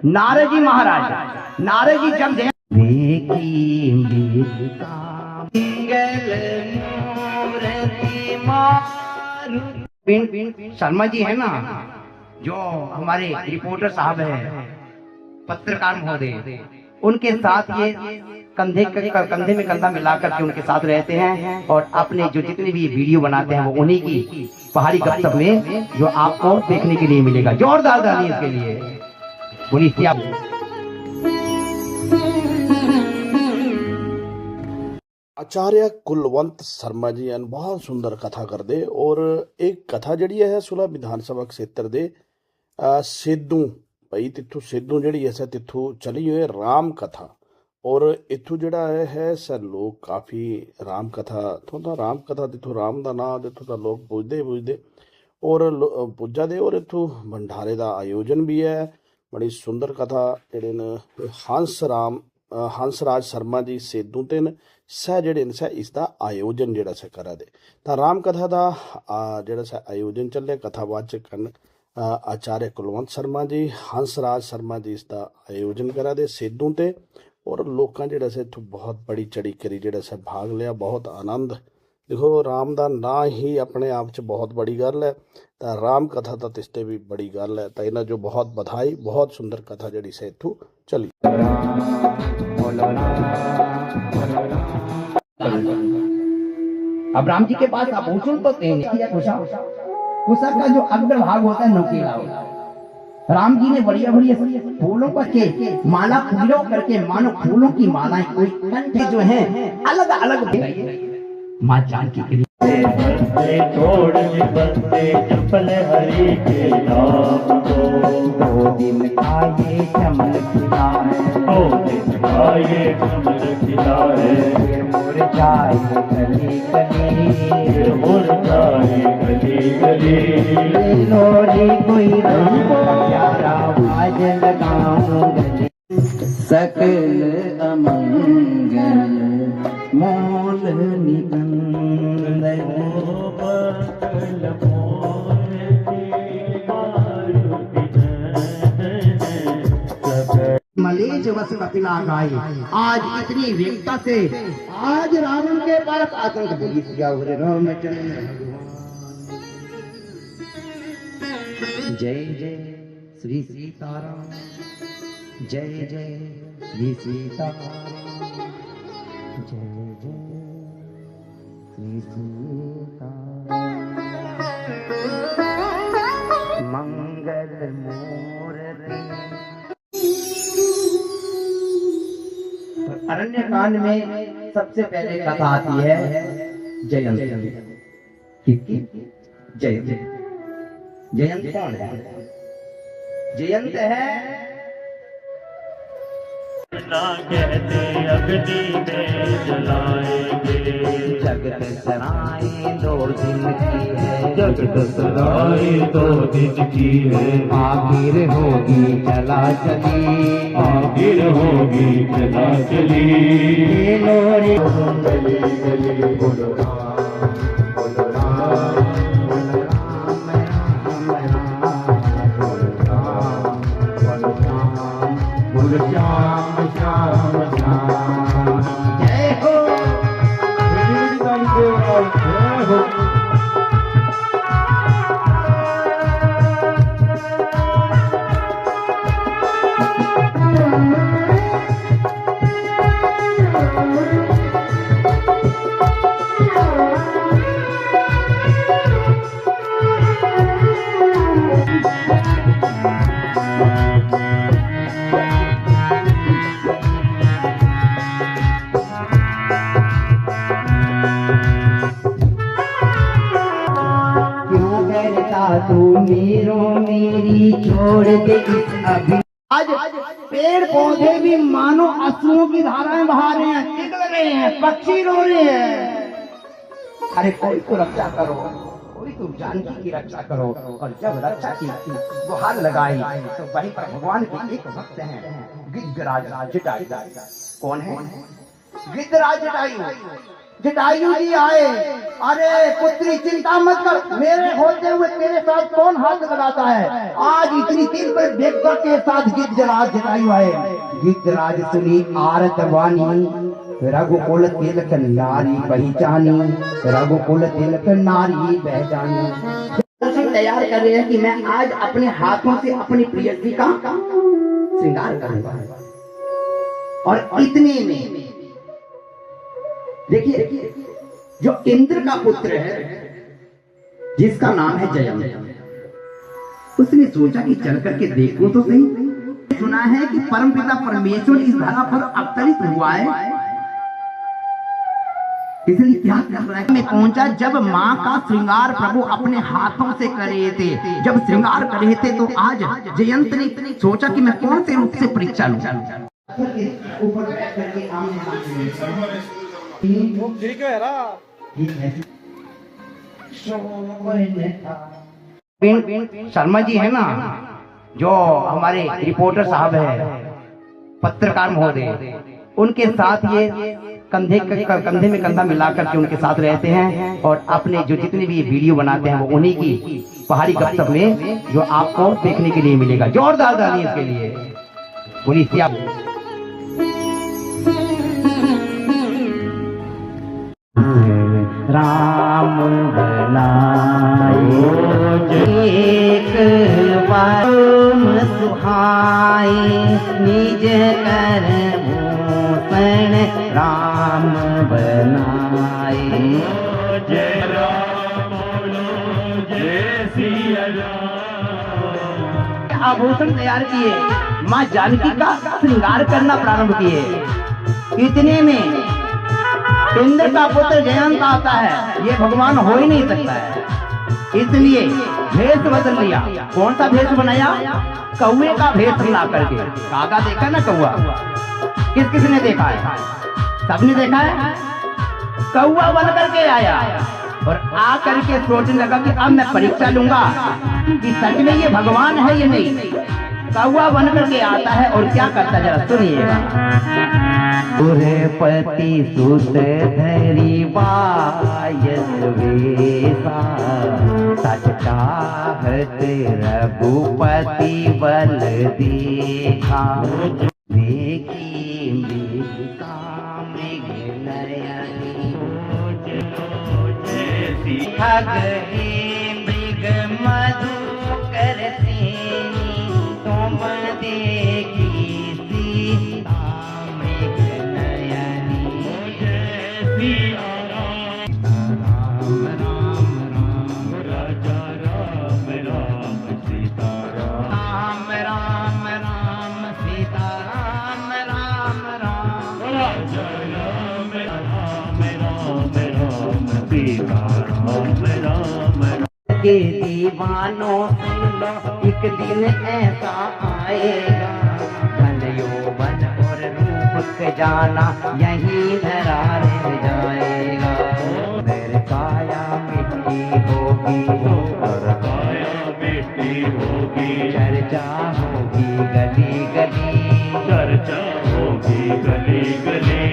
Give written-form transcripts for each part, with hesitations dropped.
नारद जी महाराज, नारद जी जब शर्मा जी है ना, जो हमारे रिपोर्टर साहब है, पत्रकार महोदय, उनके साथ ये कंधे में कंधा मिलाकर के उनके साथ रहते हैं और अपने जो जितने भी वीडियो बनाते हैं वो उन्हीं की पहाड़ी गपशप में जो आपको देखने के लिए मिलेगा। जोरदार ताली इसके लिए। बोलिए आप। आचार्य कुलवंत शर्मा जी ਹਨ बहुत सुंदर कथा करते और एक कथा जी है सुलह विधान सभा क्षेत्र के सेदू भाई तिथों सेदू जी है तिथों चली हुई राम कथा और इथों जड़ा है सर लोग काफ़ी राम कथा तो राम कथा तिथों राम का नाम तिथों तो लोग पूजते और पूजा दे और इथों भंडारे का आयोजन भी है। बड़ी सुंदर कथा जेडे न हंसराज शर्मा जी सेदू तेन सह जेडे सह इसका आयोजन जोड़ा सह करा दे तो राम कथा का जोड़ा सह आयोजन चले कथावाचक हैं आचार्य कुलवंत शर्मा जी हंसराज शर्मा जी इसका आयोजन करा दे सेदू ते और लोगों जोड़ा से इतों बहुत बड़ी चढ़ी करी जोड़ा सह भाग लिया। बहुत आनंद देखो राम का ना ही अपने आप च बहुत बड़ी गल है तो राम कथा तो तिसते भी बड़ी गल है तो इन्हें जो बहुत बधाई। बहुत सुंदर कथा जी से इतों चली। अब राम जी के पास आभूषण तो थे नहीं, कुशा का जो अग्रभाग होता है नुकीला होता है। राम जी ने बढ़िया बढ़िया फूलों का के माला फूलों करके मानो फूलों की मालाएं कोई कंठ जो है अलग अलग माँ जानकी के लिए छोड़ बंदे चपल हरि के नाम को 2 दिन आए चमन खिला है 2 दिन आए चमन खिला है मुरझाए गली गली मुरझाए गली गली लोरी कोई रंग प्यारा बाज लगाऊं गली सकल अमंगल मोल निकंद मलेज वस कपिला गाय। आज इतनी वीरता से आज रावण के पास आतंक बोली सियावर रामचंद्र जय जय श्री सीताराम जय जय श्री सीताराम जय जय श्री सीताराम मंगल मूर्ति। अरण्य कांड में सबसे पहले कथा आती है जयंत की। जयंत जयंत कौन है? जयंत है ना कहते अग्नि में जलाएंगे जगत सराय 2 दिन की है जगत सराय 2 दिन की है आखिर होगी चला चली आखिर होगी चला चली लोरी गली गली बोलो बोलो राम बोलो राम बोलो राम बोलो श्याम श्याम श्याम जय हो जय हो। तू मेरो मेरी छोड़ दे अभी। आज पेड़ पौधे भी मानो अश्रुओं की धाराएं बहा रहे हैं, पिघल रहे हैं, पक्षी रो रहे हैं। अरे कोई तो रक्षा करो, कोई तो जानकी की रक्षा करो। और जब रक्षा की गुहार लगाई तो वहीं पर भगवान के एक भक्त हैं गिद्धराज जटायु। कौन है? गिद्धराज जटायु। जटायु जी आए, अरे पुत्री चिंता मत कर, मेरे होते हुए तेरे साथ कौन हाथ लगाता है। आज इतनी तीन पर देखकर के साथ गिद्धराज जटायु आए। गिद्धराज सुनी आरत वाणी, रघुकुल तिलक नारी पहचानी, रघुकुल तिलक नारी पहचानी। तैयार कर रहे हैं कि मैं आज अपने हाथों से अपनी प्रियसी का श्रृंगार करूंगा। और इतने में देखिए, जो इंद्र का पुत्र है जिसका नाम है जयंत, उसने सोचा कि चल करके देखूं तो सही। सुना है कि परमपिता परमेश्वर इस धरा पर अवतरित हुआ है, इसलिए क्या कर रहा है। मैं पहुंचा जब माँ का श्रृंगार प्रभु अपने हाथों से कर रहे थे। जब श्रृंगार कर रहे थे तो आज जयंत ने सोचा कि मैं कौन से रूप से परीक्षा लूं। ठीक है शर्मा जी है ना, जो हमारे रिपोर्टर साहब है, पत्रकार महोदय, उनके साथ ये कंधे में कंधा मिलाकर के उनके साथ रहते हैं। और अपने जो जितने भी वीडियो बनाते हैं वो उन्हीं की पहाड़ी गपशप में जो आपको देखने के लिए मिलेगा। जोरदार ताली इसके लिए। पुलिस राम बनाए एक बार सुहाए, निज कर भूषण राम बनाए। जय राम जय सिया राम। आभूषण तैयार किए, माँ जानकी का श्रृंगार करना प्रारंभ किए। इतने में इंद्र का पुत्र जयंत आता है। ये भगवान हो ही नहीं सकता है, इसलिए भेष बदल लिया। कौन सा भेष बनाया? कौवे का भेष बना करके। कागा देखा ना कौवा? किस किसने देखा है? सबने देखा है। कौवा बन करके आया और आ करके सोचने लगा कि अब मैं परीक्षा लूंगा कि सच में ये भगवान है या नहीं। कौवा बन करके आता है और क्या करता है जरा सुनिएगा। पति सुत धरी बायस वेसा, सच चाहत रघुपति बल देखा। देखी मृगा मृग नयनी, खगहे मृग मधु करती, तुम देखी सीता मृग नयनी। राम राम राम राजा राम राम सीता राम, राम राम सीता राम, राम राम राजा राम, राम राम राम सीता राम, राम राम। के दीवानों सुन लो, एक दिन ऐसा आएगा, बन यौवन और रूप के जाना यही धरा रह जाएगा। मेरे काया मिट्टी होगी, काया मिट्टी होगी, चर्चा होगी गली गली, चर्चा होगी गली गली।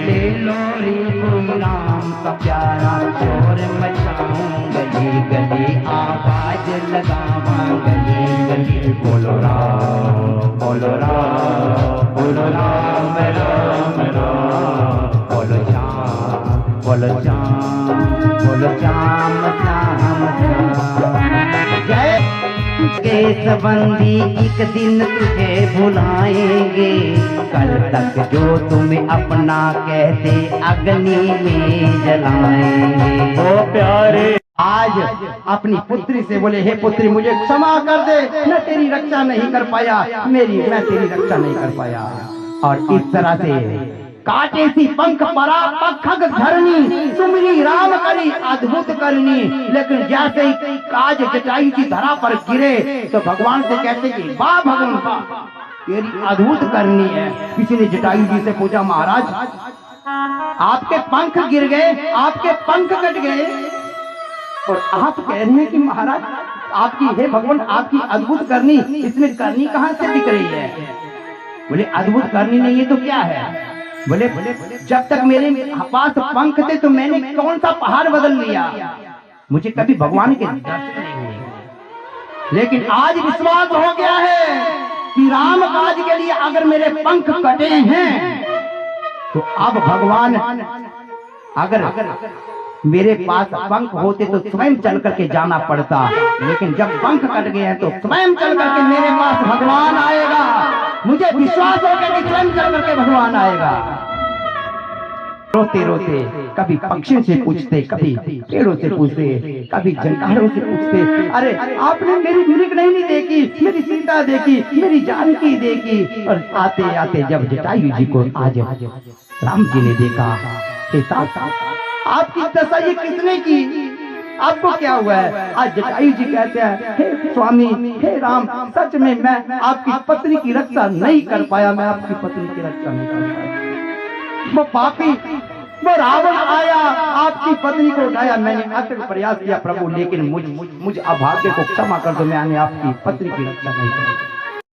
ले लो रे कोई राम का प्यारा, शोर मचाऊं गली गली, आवाज लगावा गली गली। बोलो राम बोलो राम बोलो राम राम राम, बोलो श्याम बोलो श्याम बोलो श्याम श्याम श्याम। जय केसबंदी एक दिन तुझे भुलाएंगे, कल तक जो तुम्हें अपना कहते अग्नि में जलाएंगे। ओ प्यारे आज अपनी पुत्री से बोले, हे पुत्री मुझे क्षमा कर दे, मैं तेरी रक्षा नहीं कर पाया, मैं तेरी रक्षा नहीं कर पाया। और इस तरह से काटे सी पंख परा पखग धरनी, सुमरी राम करी अद्भुत करनी। लेकिन जैसे ही काज जटायु की धरा पर गिरे तो भगवान से कहते कि वाह भगवान वाह, तेरी अद्भुत करनी है। किसी ने जटायु जी से पूछा, महाराज आपके पंख गिर गए, आपके पंख कट गए और आप कह रहे हैं कि महाराज आपकी, हे भगवान आपकी अद्भुत करनी, इसमें करनी कहां से दिख रही है? बोले अद्भुत करनी नहीं है तो क्या है? बोले जब तक मेरे पास पंख थे तो मैंने कौन सा पहाड़ बदल लिया, मुझे कभी भगवान के दर्शन नहीं हुए। लेकिन आज विश्वास हो गया है कि राम काज के लिए अगर मेरे पंख कटे हैं तो अब भगवान अगर मेरे पास पंख होते तो स्वयं चल करके जाना पड़ता, लेकिन जब पंख कट गए हैं तो स्वयं चल करके मेरे पास भगवान आएगा। मुझे विश्वास हो गया कि स्वयं चल करके भगवान आएगा। रोते रोते कभी पक्षियों से पूछते, कभी पेड़ों से पूछते, कभी झंकारों से पूछते, अरे आपने मेरी मृग नहीं देखी, मेरी सीता देखी, मेरी जानकी देखी। और आते आते जब जटायु जी को आज राम जी ने देखा, आपकी दशा ये किसने की, आपको क्या हुआ है? आज जटायु जी कहते हैं, हे स्वामी, हे राम, सच में मैं आपकी पत्नी की रक्षा नहीं कर पाया, मैं आपकी पत्नी की रक्षा नहीं कर पाया। वो पापी, वो रावण आया, आपकी पत्नी को उठाया, मैंने अथक प्रयास किया प्रभु, लेकिन मुझ अभाग्य को क्षमा कर दो, मैंने आपकी पत्नी की रक्षा नहीं की।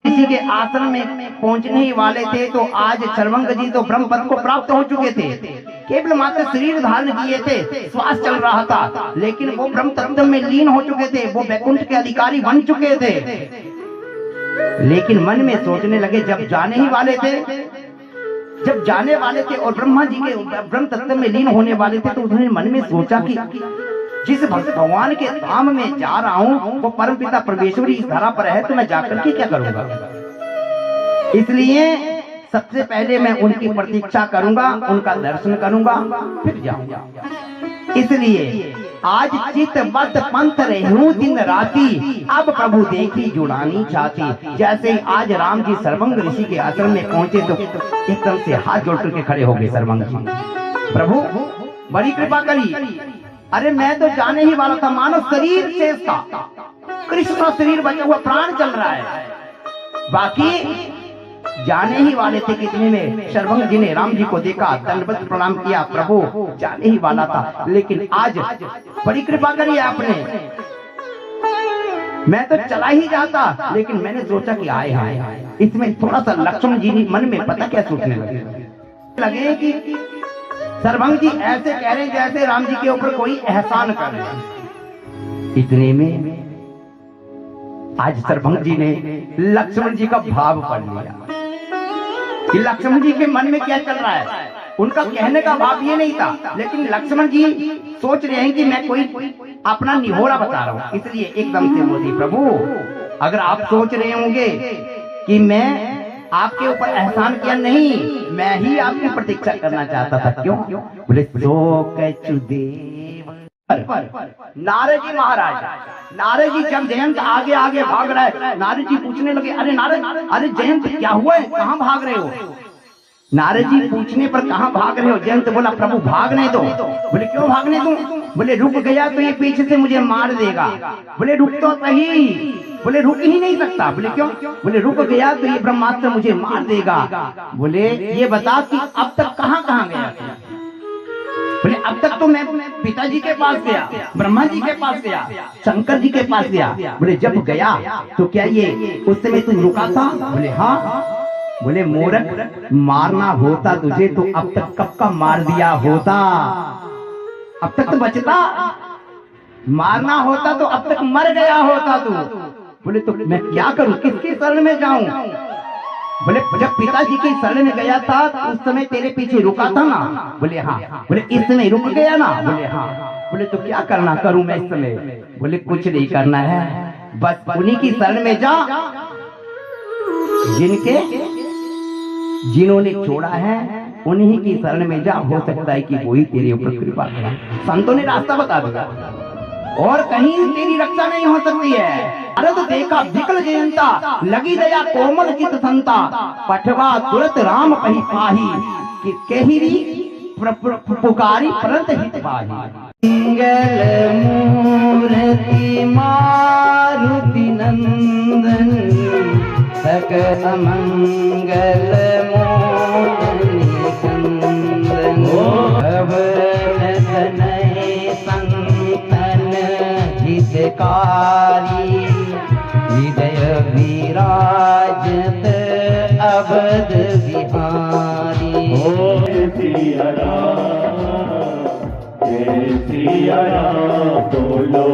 किसी के आश्रम में पहुंचने ही वाले थे तो आज सर्वंग जी तो ब्रह्म पद को प्राप्त हो चुके थे, केवल मात्र शरीर धारण किए थे, श्वास चल रहा था, लेकिन वो ब्रह्म तत्व में लीन हो चुके थे, वो वैकुंठ के अधिकारी बन चुके थे। लेकिन मन में सोचने लगे, जब जाने ही वाले थे, जब जाने वाले थे और ब्रह्मा जी के ब्रह्म तत्व में लीन होने वाले थे, तो उन्होंने मन में सोचा कि जिस भगवान के धाम में जा रहा हूँ वो परमपिता परमेश्वरी इस धरा पर है, तो मैं जाकर के क्या करूंगा। इसलिए सबसे पहले मैं उनकी प्रतीक्षा करूंगा, उनका दर्शन करूंगा, फिर जाऊंगा। इसलिए आज चित्तवत पंथ रहूं दिन राती, अब प्रभु देखी जुड़ानी चाहती। जैसे ही आज राम जी सर्वंग ऋषि के आश्रम में पहुंचे तो एकदम से हाथ जोड़ करके खड़े हो गए सर्वंग जी, प्रभु बड़ी कृपा करी, अरे मैं तो जाने ही वाला था, मानो शरीर शेष था, कृष्ण का शरीर बचा हुआ, प्राण चल रहा है, बाकी जाने ही वाले थे। कितने में सर्वंग जी ने राम जी को देखा, दंडवत प्रणाम किया, प्रभु जाने ही वाला था, लेकिन आज बड़ी कृपा करी आपने, मैं तो चला ही जाता, लेकिन मैंने सोचा कि आए। इसमें थोड़ा सा लक्ष्मण जी मन में पता क्या सोचने लगे कि सर्वंग जी ऐसे कह रहे जैसे राम जी के ऊपर कोई एहसान कर रहे। इतने में आज सर्वंग जी ने लक्ष्मण जी का भाव पढ़ लिया कि लक्ष्मण जी के मन में क्या चल रहा है। उनका कहने का भाव ये नहीं था, लेकिन लक्ष्मण जी सोच रहे हैं कि मैं कोई अपना निहोरा बता रहा हूँ, इसलिए एकदम से बोली, प्रभु अगर आप सोच रहे होंगे कि मैं आपके ऊपर एहसान किया, नहीं, मैं ही आपकी प्रतीक्षा करना चाहता था। क्यों? बोले नारद जी महाराज, नारद जी जब जयंत आगे आगे भाग रहा है, नारद जी पूछने लगे, अरे नारद, अरे जयंत क्या हुआ है, कहाँ भाग रहे हो? नारद जी पूछने पर कहाँ भाग रहे हो? जयंत बोला, प्रभु भागने दो। बोले क्यों भागने दो? बोले रुक गया तो ये पीछे से मुझे मार देगा। बोले रुक तो सही। बोले रुक ही नहीं सकता। बोले क्यों? बोले रुक गया तो ये ब्रह्मास्त्र मुझे मार देगा। बोले ये बता कि अब तक कहाँ कहाँ गया? बोले अब तक तो मैं पिताजी के पास गया, ब्रह्मा जी के पास गया, शंकर जी के पास गया। बोले जब गया तो क्या ये उस समय तुम रुका था? बोले हाँ। बोले मूर्ख, मारना होता तुझे तो अब तक कब का मार दिया होता, अब तक तो बचता, मारना होता तो अब तक मर गया होता तू। बोले तो मैं क्या करूं, किसकी शरण में जाऊं? बोले जब पिताजी की शरण में गया था तो उस समय तेरे पीछे रुका था ना? बोले हाँ। बोले इस समय रुक गया ना? बोले हाँ। बोले तो क्या करना करूं मैं इस समय? बोले कुछ नहीं करना है, बस उन्हीं की शरण में जा जिन्होंने छोड़ा है, उन्हीं की शरण में जा, हो सकता है कि वही तेरे ऊपर कृपा करे। संतों ने रास्ता बता दिया और कहीं तेरी रक्षा नहीं हो सकती है। अरद देखा विकल जयंता, लगी दया कोमल चित संता, पठवा तुरत राम कही पाही, कि केहिरी पुकारी परंत हित पाही। मंगल मूर्ति मारुति नंदन, सकल मंगल मोहनी कंदन, भवन तनय संतन हितकारी, हृदय विराजत अवध बिहारी। सिया राम, जय सिया राम, बोलो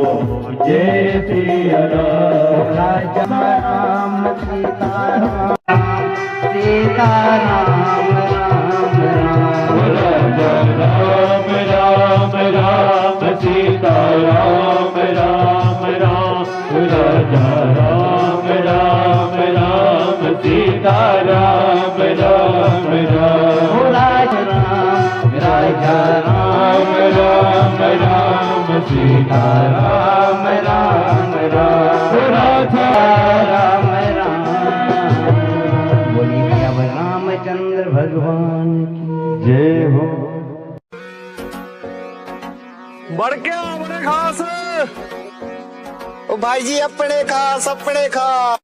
जय सिया राम। राजा राम सीता राम, सीता राम राम राम। राजा राम राम राम, सीता राम राम राम। राजा राम राम राम, सीता राम राम राम। राजा राम, राजा राम राम राम, सीता राम राम राम। राजा राम राम। बोलिए अब रामचंद्र भगवान की जय हो। बढ़ के अपने खास ओ भाई जी अपने खास अपने खास।